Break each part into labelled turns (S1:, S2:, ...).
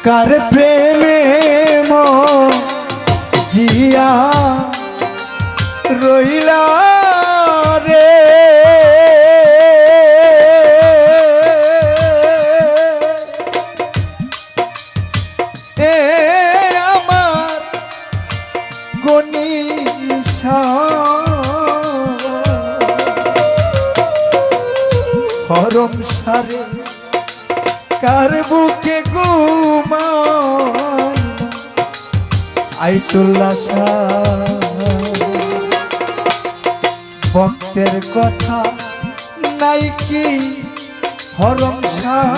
S1: কার প্রেমে জিয়া রইলা রে এ আমার গনিশা হরম সারে কার বুকে ঘুমায় আইতুল্লাহ শাহ ভক্তের কথা নাই কি হরম শাহ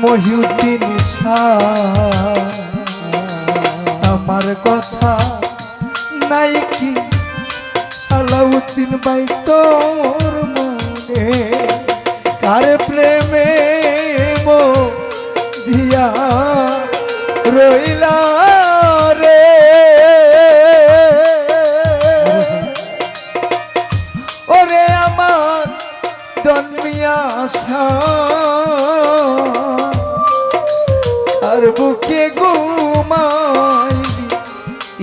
S1: মহিউদ্দিন শাহ আমার কথা নাই কি আলাউদ্দিন ভাই তোর মনে কার প্রেমে জিয়া রইলা রে ওরে আমার জন্মিয়া আর বুকে ঘুমাইলি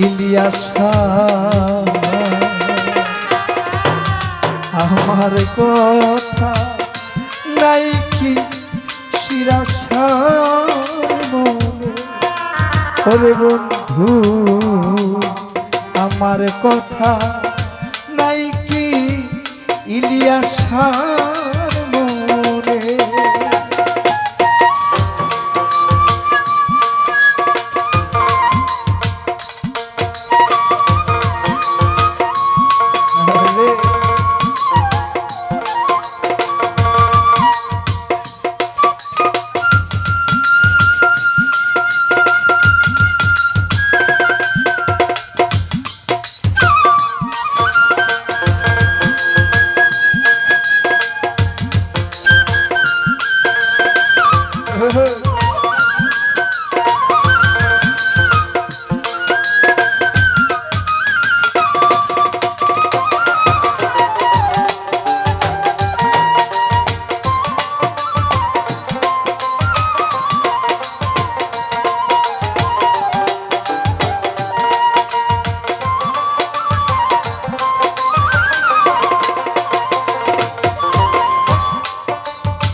S1: ইলিয়াস আমার কথা নাই কি শিরাসার মনে ওরে বন্ধু আমার কথা নাই কি ইলিয়াসার মনে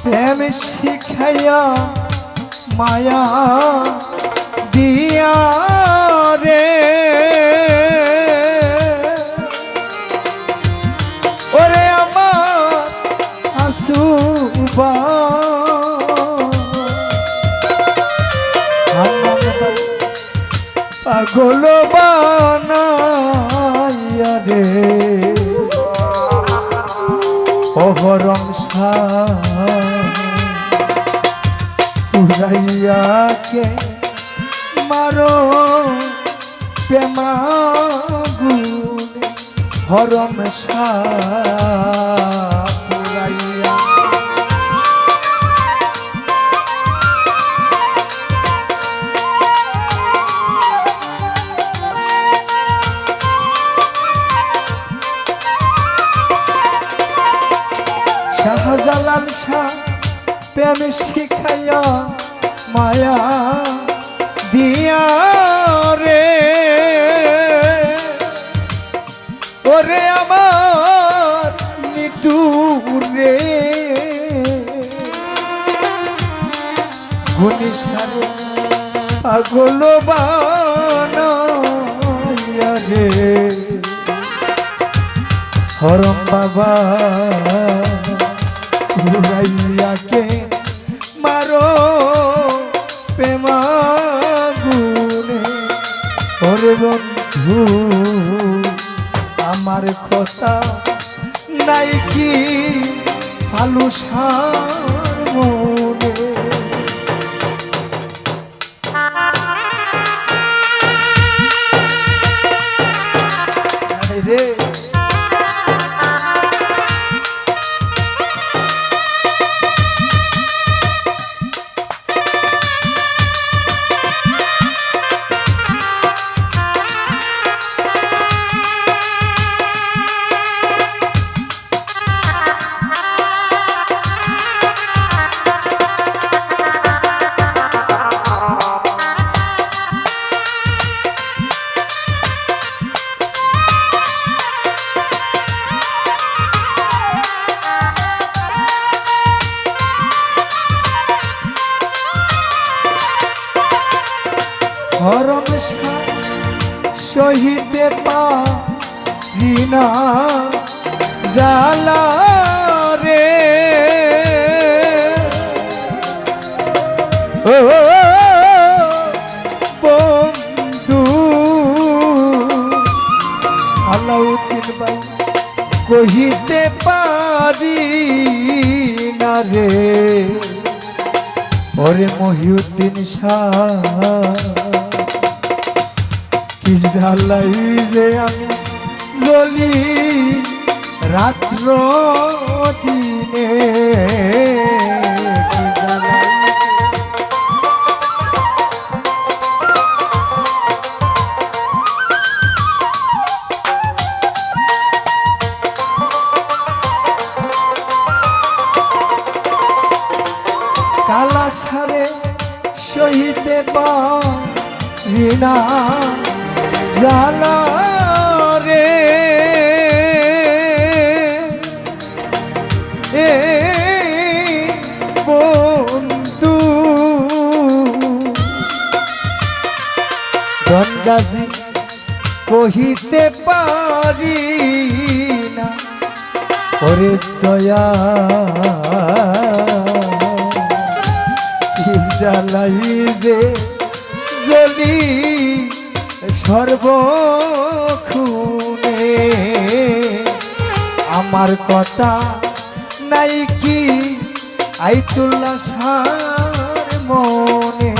S1: প্রেম শিখাইয়া মায়া দিয়া রে ওরে আমার আসুবা পাগল বানাইয়া রে অহরম পুরাইয়াকে মারো প্রেমাগুনে হরম পুরাইয়া শাহজালাল শাহ প্রেম শিখাইয়া মায়া দিয়া রে ওরে আমার নিটুর রে ঘনিষ্ঠারে পাগল বানাইয়া রে হরম বাবা পুরাইয়াকে মারো প্রেমাগুনে ওরে বন্ধু আমার কথা নাই কি ফালুসার মনে রে হরম সহিতে পারি না জ্বালা রে ও বন্ধু আলাউদ্দিন ভাই কহিতে পারি না রে ওরে মহিউদ্দিন শাহ কি জ্বালাই যে আমি জ্বলি রাত্র দিনে কি জ্বালাই কালা সারে সহিতে পারি না জ্বালা রে এ বন্ধু গঙ্গাজি কহিতে পারি না ওরে দয়া জ্বালাই যে জ্বলি সর্বক্ষণে আমার কথা নাই কি আইতুল্লাহ শাহর মনে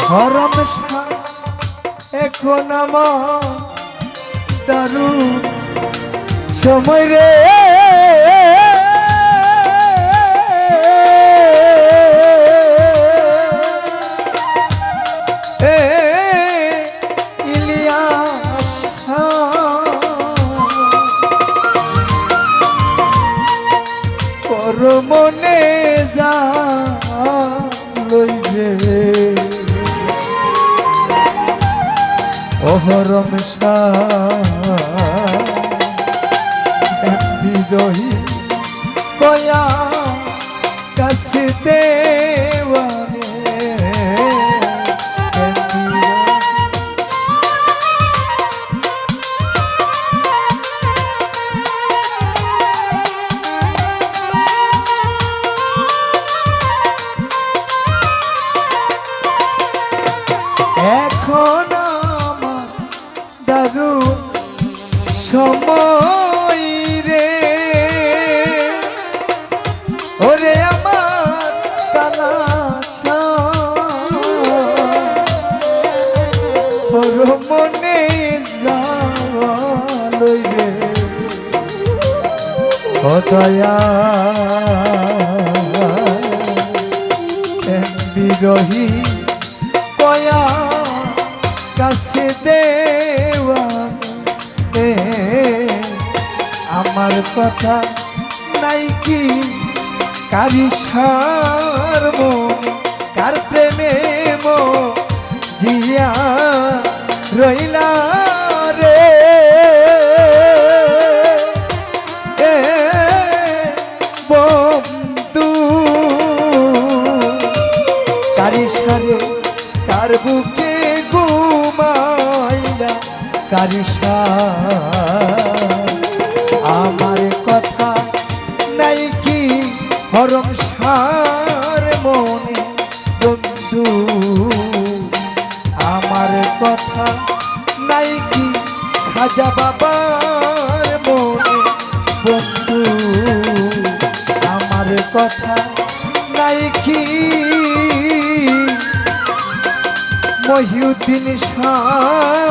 S1: হরম এখন আমার দারুণ সময় রে ইলিয়াস পরমনে যা লইবে অহরম বিরোহী কয়া কাছে দেওয়ারে এখন আমার দারুণ সময় রে ওরে আমার কালাশা মনে যাওয়ালই রে ও দয়া বিরোহী কয়া কাছে দেওয়া আমার কথা নাই কি কারিসার মনে কার প্রেমে মো জিয়া রইলা রে বন্ধু কারিসারে কার বুকে ঘুমাইলা কারিসা আমার কথা নাই কি হরম সার মনে বন্ধু আমার কথা নাই কি খাজা বাবার মনে বন্ধু আমার কথা নাই কি মহিউদ্দিন শাহ